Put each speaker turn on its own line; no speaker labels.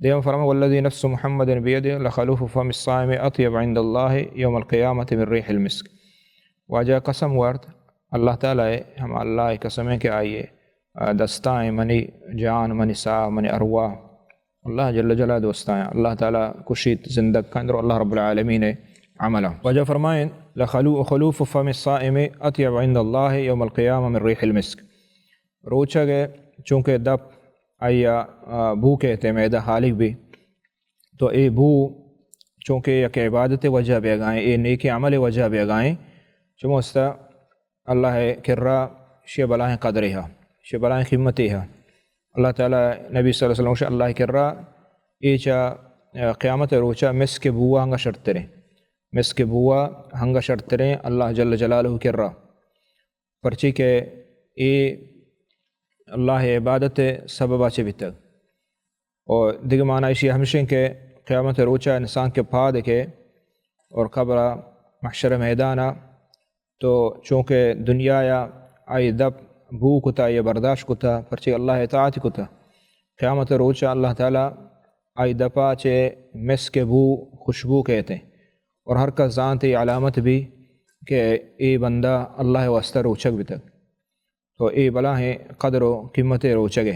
دیوم فرما والذی نفس محمد بیدہ لخلوف فم الصائم اطیب عند اللہ یوم القیامت من ریح المسک. واجہ قسم ورد اللہ تعالیٰ ہم اللہ قسمیں کہ آئیے دستائیں منی جان منی سا منی ارواح اللہ جل جلالہ دوستائیں اللہ تعالیٰ کشید زندگ کندر اللہ رب العالمین عملہ. وجہ فرمائیں خلوف فم الصائم اطیب عند اللہ یوم القیامہ من ریح المسک. روچہ گئے چونکہ دپ آیا بو کہتے معدہ حالق بھی تو اے بو چونکہ یک عبادت وجہ بے گائیں اے نیک عمل وجہ بے گائیں چموستا اللہ کرا شی بلائیں قدرها شی بلائیں قیمتها. اللہ تعالیٰ نبی صلی اللہ علیہ وسلم اللہ کرا ایچا قیامت روچا مسک بوا ہنگا شرطریں مسک بوا ہنگا شرطریں اللہ جل جلالہ کرا پرچی کہ اے اللہ عبادت سبب آچے بھی تک. اور دیگر معنی اسی ہمشن کہ قیامت روچا انسان کے پا دکھے اور قبر محشر میدانہ تو چونکہ دنیا یا آئی دب بو کتا یا برداشت کتا پرچہ اللہ اطاعت کتا قیامت روچا اللہ تعالیٰ آئی دپا چے مس کے بو خوشبو کہتے ہیں اور ہر کا ذات علامت بھی کہ اے بندہ اللہ واسطہ روچک بھی تک تو اے بلا ہیں قدر و قیمت روچگے.